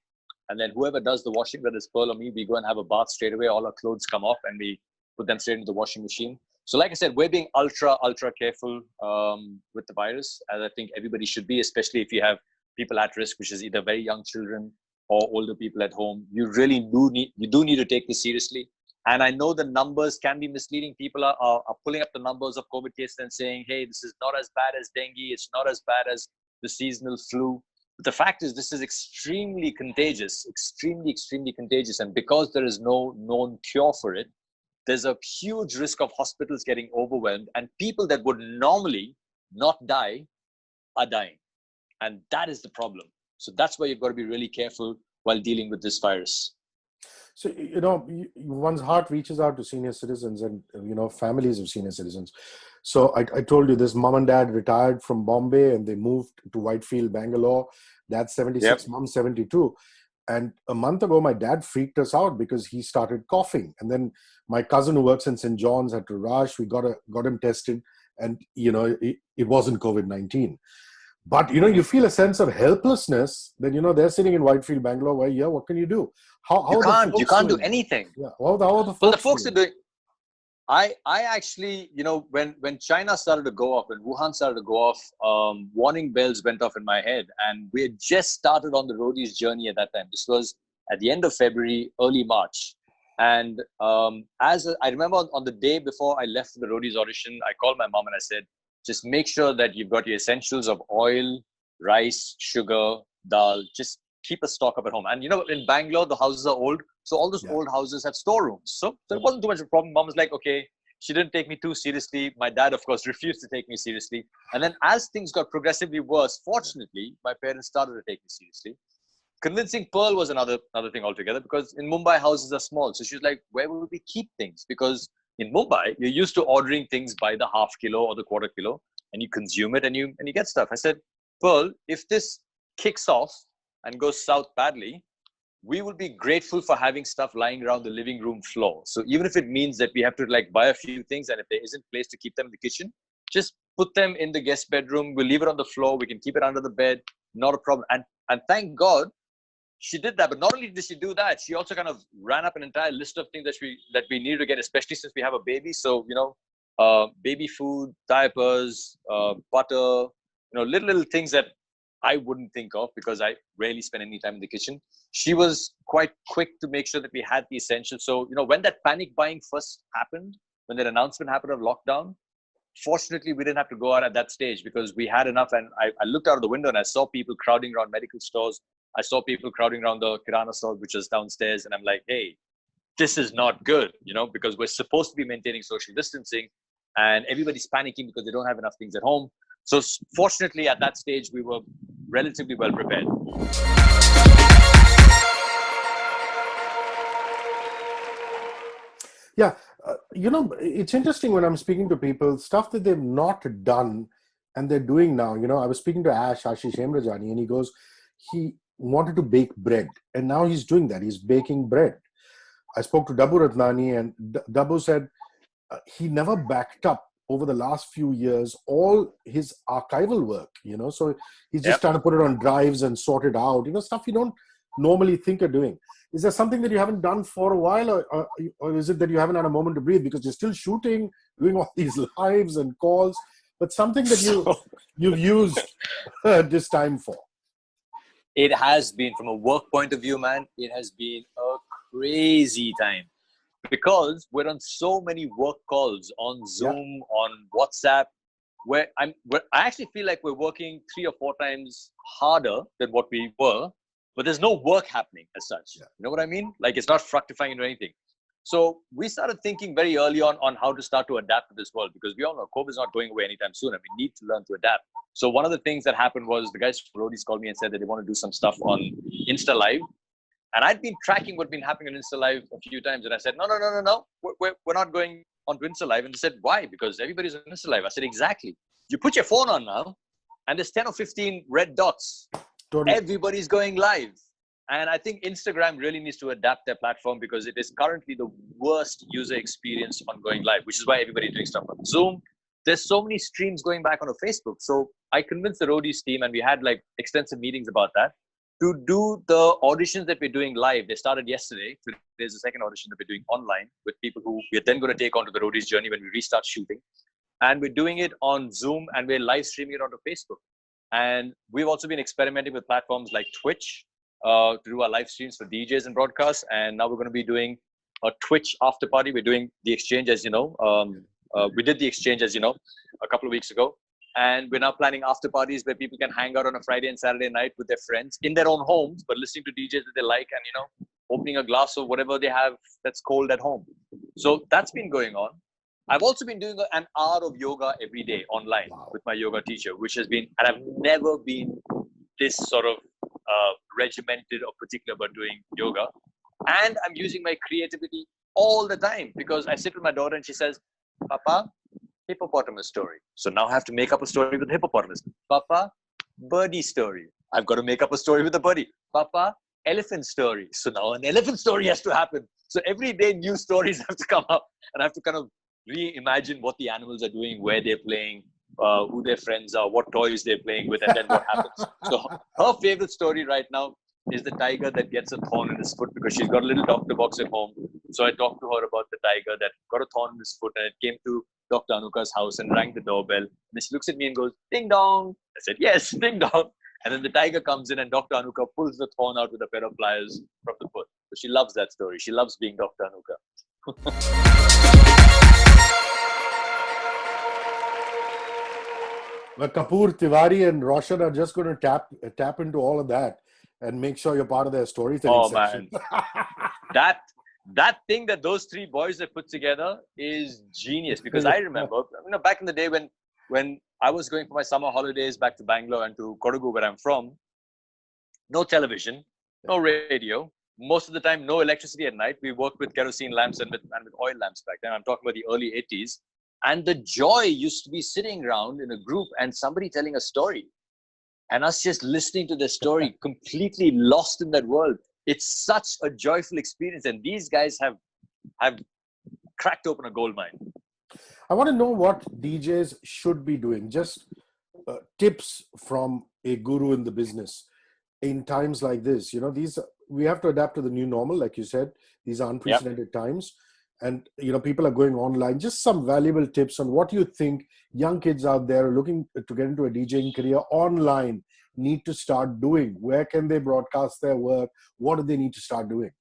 And then whoever does the washing, whether it's Pearl or me, we go and have a bath straight away. All our clothes come off and we put them straight into the washing machine. So like I said, we're being ultra careful with the virus, as I think everybody should be, especially if you have people at risk, which is either very young children or older people at home. You really do need to take this seriously. And I know the numbers can be misleading. People are pulling up the numbers of COVID cases and saying, hey, this is not as bad as dengue. It's not as bad as the seasonal flu. But the fact is, this is extremely contagious, extremely contagious. And because there is no known cure for it, there's a huge risk of hospitals getting overwhelmed and people that would normally not die are dying. And that is the problem. So that's why you've got to be really careful while dealing with this virus. So, one's heart reaches out to senior citizens and, families of senior citizens. So I told you this mom and dad retired from Bombay and they moved to Whitefield, Bangalore. Dad's 76, mom's 72. And a month ago, my dad freaked us out because he started coughing. And then my cousin who works in St. John's had to rush. We got him tested and, it wasn't COVID-19. But, you feel a sense of helplessness. Then, they're sitting in Whitefield, Bangalore, where, what can you do? You can't do anything. Yeah. How are the folks doing? I actually, when China started to go off, when Wuhan started to go off, warning bells went off in my head. And we had just started on the roadies journey at that time. This was at the end of February, early March. And I remember on the day before I left for the roadies audition, I called my mom and I said, just make sure that you've got your essentials of oil, rice, sugar, dal. Just keep a stock up at home. And in Bangalore, the houses are old. So all those old houses have storerooms. So it wasn't too much of a problem. Mom was like, okay, she didn't take me too seriously. My dad, of course, refused to take me seriously. And then as things got progressively worse, fortunately, my parents started to take me seriously. Convincing Pearl was another thing altogether because in Mumbai, houses are small. So she was like, where will we keep things? Because in Mumbai, you're used to ordering things by the half kilo or the quarter kilo and you consume it and you get stuff. I said, Pearl, if this kicks off and goes south badly, we will be grateful for having stuff lying around the living room floor. So even if it means that we have to buy a few things and if there isn't place to keep them in the kitchen, just put them in the guest bedroom. We'll leave it on the floor. We can keep it under the bed. Not a problem. And thank God she did that. But not only did she do that, she also kind of ran up an entire list of things that we needed to get, especially since we have a baby. So, baby food, diapers, butter, little things that I wouldn't think of because I rarely spend any time in the kitchen. She was quite quick to make sure that we had the essentials. So, when that panic buying first happened, when that announcement happened of lockdown, fortunately, we didn't have to go out at that stage because we had enough. And I looked out of the window and I saw people crowding around medical stores. I saw people crowding around the Kirana store, which was downstairs. And I'm like, hey, this is not good, because we're supposed to be maintaining social distancing and everybody's panicking because they don't have enough things at home. So fortunately, at that stage, we were relatively well prepared. Yeah. It's interesting when I'm speaking to people, stuff that they've not done and they're doing now. I was speaking to Ashish Hemrajani, and he goes, he wanted to bake bread. And now he's doing that. He's baking bread. I spoke to Dabu Ratnani, and Dabu said he never backed up over the last few years all his archival work, so he's just trying to put it on drives and sort it out, stuff you don't normally think of doing. Is there something that you haven't done for a while, or is it that you haven't had a moment to breathe because you're still shooting, doing all these lives and calls, but something that you've used this time for? It has been, from a work point of view, man, it has been a crazy time. Because we're on so many work calls on Zoom, on WhatsApp, where I actually feel like we're working 3 or 4 times harder than what we were, but there's no work happening as such. You know what I mean? Like, it's not fructifying into anything. So we started thinking very early on how to start to adapt to this world, because we all know COVID is not going away anytime soon, and we need to learn to adapt. So one of the things that happened was the guys from Roadies called me and said that they want to do some stuff on Insta Live. And I'd been tracking what'd been happening on Insta Live a few times. And I said, no. We're not going on to Insta Live. And they said, why? Because everybody's on Insta Live. I said, exactly. You put your phone on now, and there's 10 or 15 red dots. Totally. Everybody's going live. And I think Instagram really needs to adapt their platform, because it is currently the worst user experience on going live, which is why everybody's doing stuff on Zoom. There's so many streams going back onto Facebook. So I convinced the Roadies team, and we had like extensive meetings about that, to do the auditions that we're doing live. They started yesterday. There's a second audition that we're doing online with people who we're then going to take onto the Roadies journey when we restart shooting. And we're doing it on Zoom, and we're live streaming it onto Facebook. And we've also been experimenting with platforms like Twitch to do our live streams for DJs and broadcasts. And now we're going to be doing a Twitch after party. We're doing the exchange, as you know. We did the exchange, as you know, a couple of weeks ago. And we're now planning after parties where people can hang out on a Friday and Saturday night with their friends in their own homes, but listening to DJs that they like, and, opening a glass of whatever they have that's cold at home. So that's been going on. I've also been doing an hour of yoga every day online with my yoga teacher, which has been, and I've never been this sort of regimented or particular about doing yoga. And I'm using my creativity all the time, because I sit with my daughter and she says, Papa, hippopotamus story. So now I have to make up a story with the hippopotamus. Papa, birdie story. I've got to make up a story with the birdie. Papa, elephant story. So now an elephant story has to happen. So every day new stories have to come up, and I have to kind of reimagine what the animals are doing, where they're playing, who their friends are, what toys they're playing with, and then what happens. So her favorite story right now is the tiger that gets a thorn in his foot, because she's got a little doctor box at home. So I talked to her about the tiger that got a thorn in his foot, and it came to Dr. Anuka's house and rang the doorbell. And she looks at me and goes, ding dong. I said, yes, ding dong. And then the tiger comes in, and Dr. Anuka pulls the thorn out with a pair of pliers from the foot. So she loves that story. She loves being Dr. Anuka. Well, Kapoor, Tiwari, and Roshan are just going to tap into all of that and make sure you're part of their storytelling section. Man. That thing that those 3 boys have put together is genius, because I remember, back in the day when I was going for my summer holidays back to Bangalore and to Kodagu, where I'm from, no television, no radio, most of the time no electricity at night. We worked with kerosene lamps and with oil lamps back then. I'm talking about the early 80s. And the joy used to be sitting around in a group and somebody telling a story, and us just listening to the story, completely lost in that world. It's such a joyful experience, and these guys have cracked open a gold mine. I want to know what DJs should be doing. Just tips from a guru in the business in times like this. We have to adapt to the new normal, like you said. These are unprecedented times, and people are going online. Just some valuable tips on what you think young kids out there looking to get into a DJing career online need to start doing. Where can they broadcast their work? What do they need to start doing?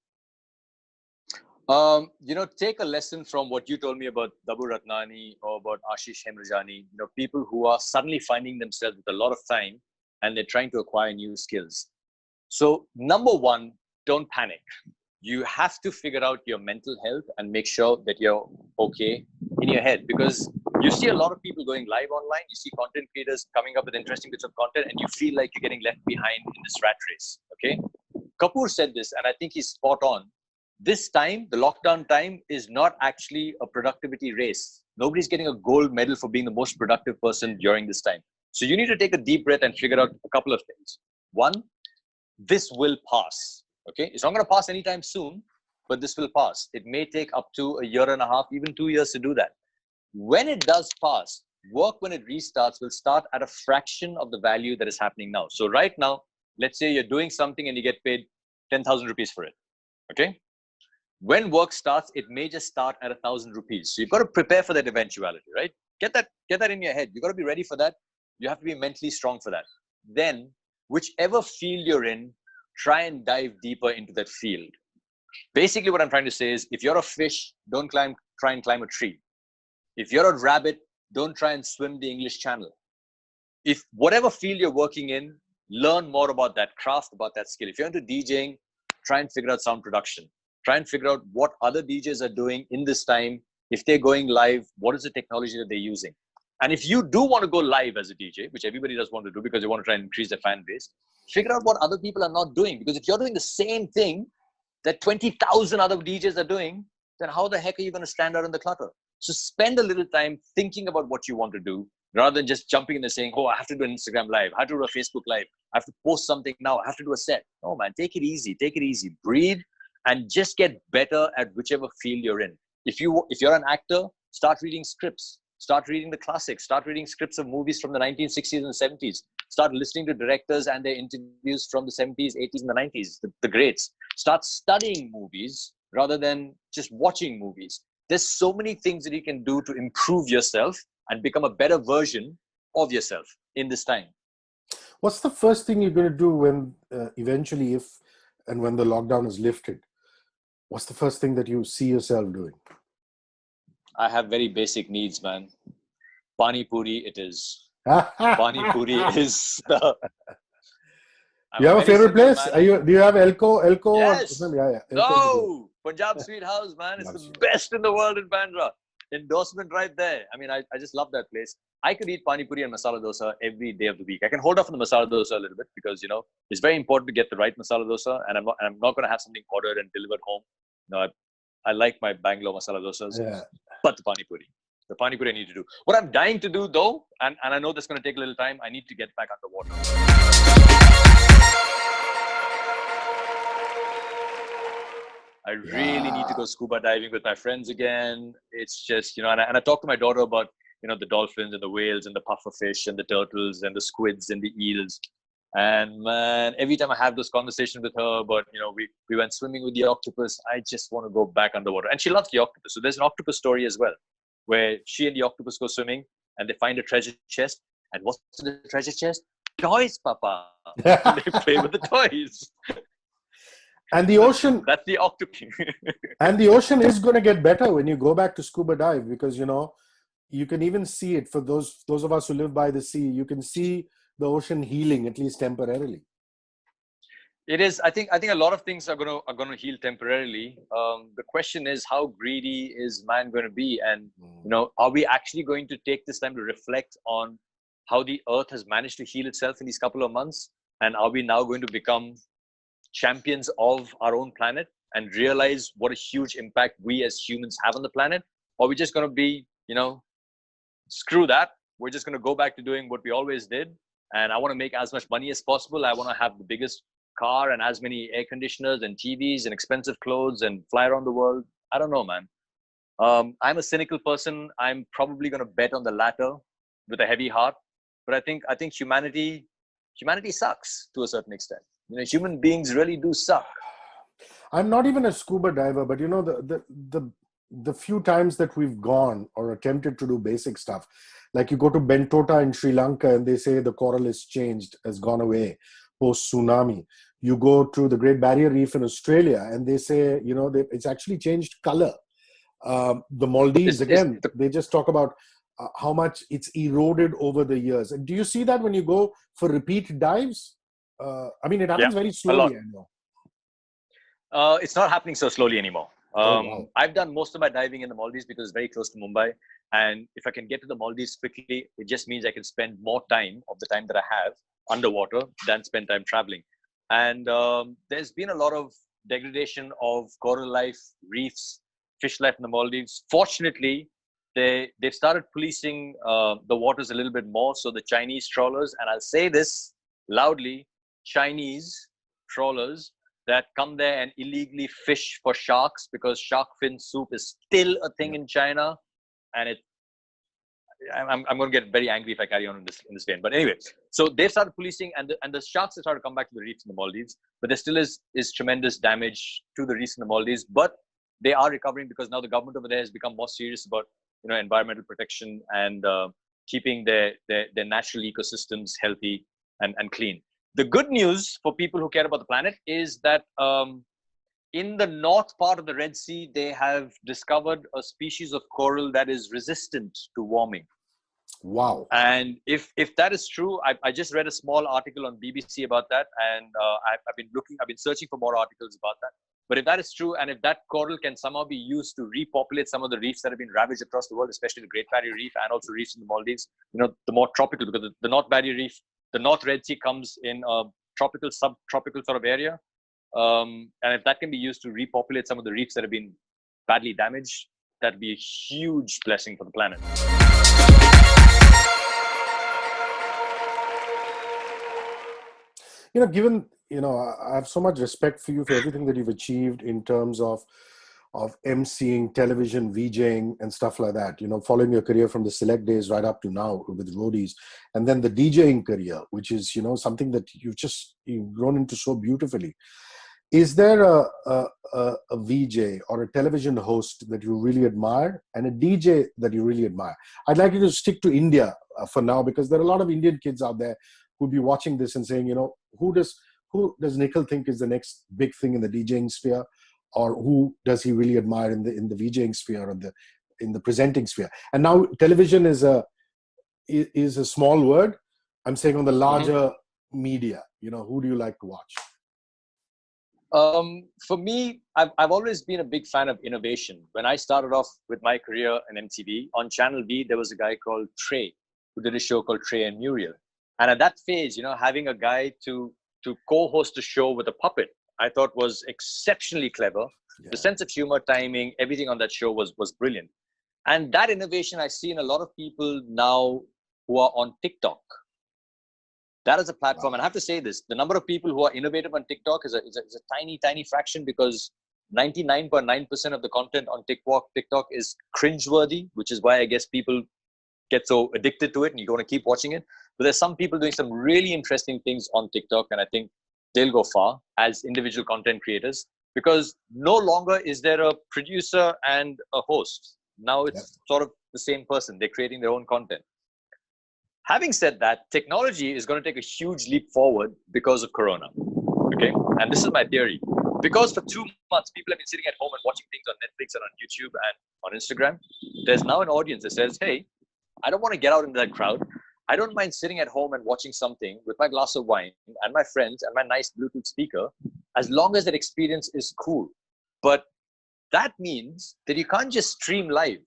Take a lesson from what you told me about Dabu Ratnani or about Ashish Hemrajani, people who are suddenly finding themselves with a lot of time and they're trying to acquire new skills. So number 1, don't panic. You have to figure out your mental health and make sure that you're okay in your head, because you see a lot of people going live online. You see content creators coming up with interesting bits of content, and you feel like you're getting left behind in this rat race. Okay. Kapoor said this, and I think he's spot on. This time, the lockdown time, is not actually a productivity race. Nobody's getting a gold medal for being the most productive person during this time. So you need to take a deep breath and figure out a couple of things. 1, this will pass. Okay, it's not going to pass anytime soon, but this will pass. It may take up to a year and a half, even 2 years to do that. When it does pass, work when it restarts will start at a fraction of the value that is happening now. So right now, let's say you're doing something and you get paid 10,000 rupees for it. Okay. When work starts, it may just start at 1,000 rupees. So you've got to prepare for that eventuality, right? Get that in your head. You've got to be ready for that. You have to be mentally strong for that. Then, whichever field you're in, try and dive deeper into that field. Basically, what I'm trying to say is, if you're a fish, don't try and climb a tree. If you're a rabbit, don't try and swim the English Channel. If whatever field you're working in, learn more about that craft, about that skill. If you're into DJing, try and figure out sound production. Try and figure out what other DJs are doing in this time. If they're going live, what is the technology that they're using? And if you do want to go live as a DJ, which everybody does want to do because they want to try and increase their fan base, figure out what other people are not doing. Because if you're doing the same thing that 20,000 other DJs are doing, then how the heck are you going to stand out in the clutter? So spend a little time thinking about what you want to do, rather than just jumping in and saying, oh, I have to do an Instagram live, I have to do a Facebook live, I have to post something now, I have to do a set. No, man, take it easy, breathe, and just get better at whichever field you're in. If you're an actor, start reading scripts, start reading the classics, start reading scripts of movies from the 1960s and 70s, start listening to directors and their interviews from the 70s, 80s, and the 90s, the greats. Start studying movies rather than just watching movies. There's so many things that you can do to improve yourself and become a better version of yourself in this time. What's the first thing you're going to do when eventually, if and when the lockdown is lifted? What's the first thing that you see yourself doing? I have very basic needs, man. Pani Puri it is. Pani Puri is the... You have a favorite place? Do you have Elko? Yes. Yeah. No. Punjab Sweet House, man. It's the best in the world in Bandra. Endorsement right there. I mean, I just love that place. I could eat pani puri and masala dosa every day of the week. I can hold off on the masala dosa a little bit because, you know, it's very important to get the right masala dosa, and I'm not going to have something ordered and delivered home. No, I like my Bangalore masala dosas, but the pani puri I need to do. What I'm dying to do though, and I know that's going to take a little time, I need to get back underwater. I really need to go scuba diving with my friends again. It's just, you know, and I talked to my daughter about, you know, the dolphins and the whales and the pufferfish and the turtles and the squids and the eels. And man, every time I have this conversation with her about, you know, we went swimming with the octopus, I just want to go back underwater. And she loves the octopus. So there's an octopus story as well, where she and the octopus go swimming and they find a treasure chest. And what's in the treasure chest? Toys, Papa. And they play with the toys. And the ocean, that's the octopus. And the ocean is going to get better when you go back to scuba dive, because, you know, you can even see it. For those of us who live by the sea, you can see the ocean healing, at least temporarily. It is. I think a lot of things are going to heal temporarily. The question is, how greedy is man going to be? And, you know, are we actually going to take this time to reflect on how the earth has managed to heal itself in these couple of months? And are we now going to become champions of our own planet and realize what a huge impact we as humans have on the planet? Or are we just going to be, you know, screw that, we're just going to go back to doing what we always did, and I want to make as much money as possible, I want to have the biggest car and as many air conditioners and TVs and expensive clothes and fly around the world? I don't know, man. I'm a cynical person. I'm probably going to bet on the latter with a heavy heart, but I think humanity sucks to a certain extent. You know, human beings really do suck. I'm not even a scuba diver, but you know, the few times that we've gone or attempted to do basic stuff, like you go to Bentota in Sri Lanka and they say the coral has changed, has gone away post tsunami. You go to the Great Barrier Reef in Australia and they say, you know, it's actually changed color. The Maldives, they just talk about how much it's eroded over the years. And do you see that when you go for repeat dives? I mean, it happens very slowly, I know. It's not happening so slowly anymore. Wow. I've done most of my diving in the Maldives because it's very close to Mumbai. And if I can get to the Maldives quickly, it just means I can spend more time of the time that I have underwater than spend time traveling. And there's been a lot of degradation of coral life, reefs, fish life in the Maldives. Fortunately, they've started policing the waters a little bit more. So the Chinese trawlers, and I'll say this loudly, Chinese trawlers that come there and illegally fish for sharks because shark fin soup is still a thing in China, and I'm going to get very angry if I carry on in this vein. But anyway, so they've started policing, and the sharks have started to come back to the reefs in the Maldives. But there still is tremendous damage to the reefs in the Maldives. But they are recovering because now the government over there has become more serious about environmental protection and keeping their natural ecosystems healthy and clean. The good news for people who care about the planet is that in the north part of the Red Sea, they have discovered a species of coral that is resistant to warming. Wow. And if that is true, I just read a small article on BBC about that, and I've been searching for more articles about that. But if that is true, and if that coral can somehow be used to repopulate some of the reefs that have been ravaged across the world, especially the Great Barrier Reef and also reefs in the Maldives, the more tropical, because the North Barrier Reef, the North Red Sea comes in a tropical, subtropical sort of area. And if that can be used to repopulate some of the reefs that have been badly damaged, that'd be a huge blessing for the planet. Given, I have so much respect for you for everything that you've achieved in terms of emceeing, television, Veejaying and stuff like that, following your career from the select days right up to now with roadies, and then the DJing career, which is, something that you've grown into so beautifully. Is there a VJ or a television host that you really admire and a DJ that you really admire? I'd like you to stick to India for now, because there are a lot of Indian kids out there who'd be watching this and saying, who does Nikhil think is the next big thing in the DJing sphere, or who does he really admire in the VJing sphere or in the presenting sphere? And now television is a small word. I'm saying on the larger media, who do you like to watch? For me, I've always been a big fan of innovation. When I started off with my career in MTV, on Channel V, there was a guy called Trey, who did a show called Trey and Muriel. And at that phase, having a guy to co-host a show with a puppet, I thought was exceptionally clever. Yeah. The sense of humor, timing, everything on that show was brilliant. And that innovation I see in a lot of people now who are on TikTok. That is a platform, and I have to say this, the number of people who are innovative on TikTok is a tiny, tiny fraction, because 99.9% of the content on TikTok is cringeworthy, which is why I guess people get so addicted to it and you want to keep watching it. But there's some people doing some really interesting things on TikTok, and I think they'll go far as individual content creators, because no longer is there a producer and a host. Now it's sort of the same person. They're creating their own content. Having said that, technology is going to take a huge leap forward because of Corona. Okay, and this is my theory. Because for 2 months, people have been sitting at home and watching things on Netflix and on YouTube and on Instagram. There's now an audience that says, hey, I don't want to get out into that crowd. I don't mind sitting at home and watching something with my glass of wine and my friends and my nice Bluetooth speaker, as long as that experience is cool. But that means that you can't just stream live.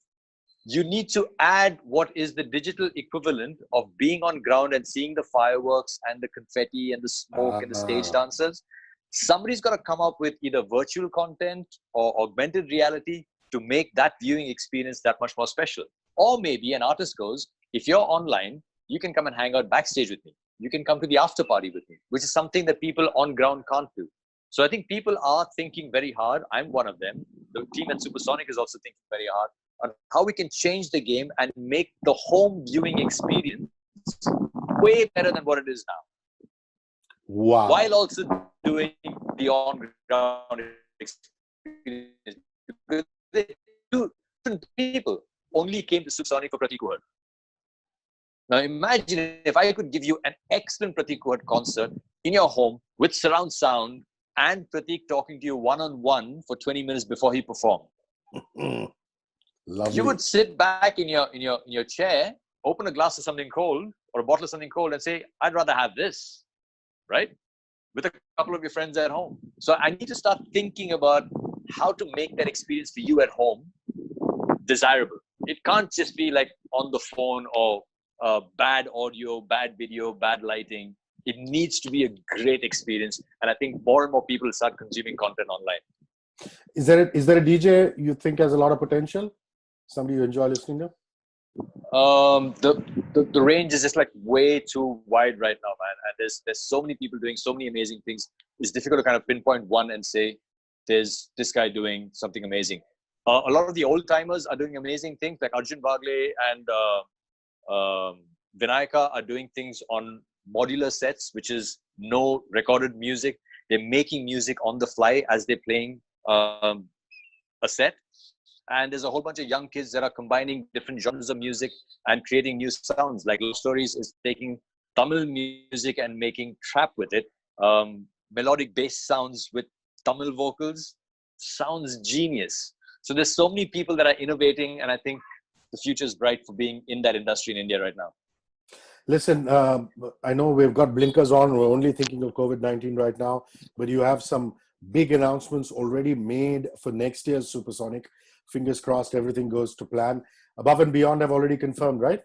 You need to add what is the digital equivalent of being on ground and seeing the fireworks and the confetti and the smoke and the stage dancers. Somebody's got to come up with either virtual content or augmented reality to make that viewing experience that much more special. Or maybe an artist goes, if you're online, you can come and hang out backstage with me. You can come to the after party with me, which is something that people on ground can't do. So I think people are thinking very hard. I'm one of them. The team at Supersonic is also thinking very hard on how we can change the game and make the home viewing experience way better than what it is now. Wow. While also doing the on-ground experience. Because people only came to Supersonic for Pratik Kuhad. Now imagine if I could give you an excellent Pratik Kuhad concert in your home with surround sound and Pratik talking to you one-on-one for 20 minutes before he performed. Lovely. You would sit back in your chair, open a glass of something cold or a bottle of something cold and say, I'd rather have this, right? With a couple of your friends at home. So I need to start thinking about how to make that experience for you at home desirable. It can't just be like on the phone or bad audio, bad video, bad lighting. It needs to be a great experience. And I think more and more people start consuming content online. Is there a DJ you think has a lot of potential? Somebody you enjoy listening to? The range is just like way too wide right now, man. And there's so many people doing so many amazing things. It's difficult to kind of pinpoint one and say there's this guy doing something amazing. A lot of the old timers are doing amazing things, like Arjun Bagle and Vinayaka are doing things on modular sets, which is no recorded music. They're making music on the fly as they're playing a set. And there's a whole bunch of young kids that are combining different genres of music and creating new sounds. Like Love Stories is taking Tamil music and making trap with it. Melodic bass sounds with Tamil vocals. Sounds genius. So there's so many people that are innovating, and I think the future is bright for being in that industry in India right now. Listen, I know we've got blinkers on. We're only thinking of COVID-19 right now, but you have some big announcements already made for next year's Supersonic. Fingers crossed, everything goes to plan. Above and Beyond have already confirmed, right?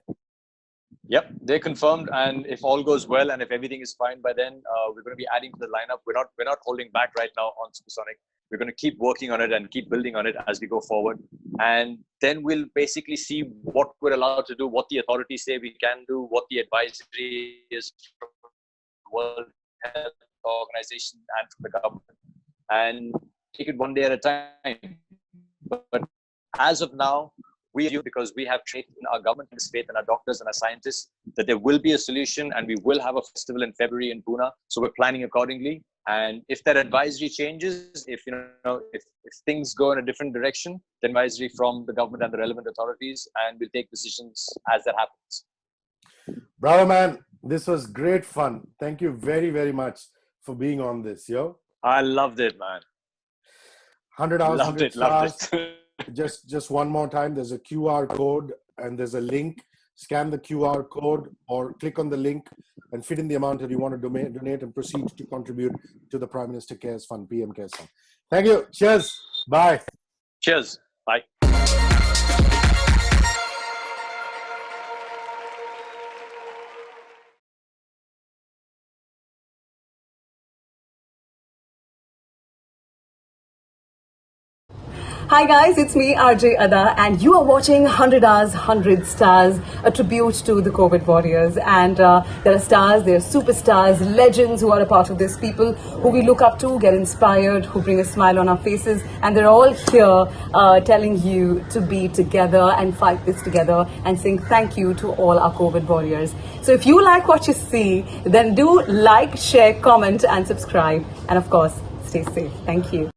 Yep, they're confirmed, and if all goes well and if everything is fine by then, we're going to be adding to the lineup. We're not holding back right now on Supersonic. We're going to keep working on it and keep building on it as we go forward. And then we'll basically see what we're allowed to do, what the authorities say we can do, what the advisory is from the World Health Organization and from the government, and take it one day at a time. But as of now, because we have faith in our government, faith in our doctors and our scientists, that there will be a solution, and we will have a festival in February in Pune. So we're planning accordingly. And if that advisory changes, if things go in a different direction, the advisory from the government and the relevant authorities, and we'll take decisions as that happens. Bravo, man. This was great fun. Thank you very, very much for being on this, yo. I loved it, man. 100 hours, 100 stars. Loved it. Just one more time. There's a QR code and there's a link. Scan the QR code or click on the link and fit in the amount that you want to donate and proceed to contribute to the Prime Minister Cares Fund, PM Cares Fund. Thank you. Cheers. Bye. Cheers. Bye. Hi guys, it's me RJ Ada and you are watching 100 Hours, 100 Stars, a tribute to the COVID warriors. And there are stars, there are superstars, legends who are a part of this, people who we look up to, get inspired, who bring a smile on our faces, and they're all here telling you to be together and fight this together and saying thank you to all our COVID warriors. So if you like what you see, then do like, share, comment and subscribe, and of course, stay safe. Thank you.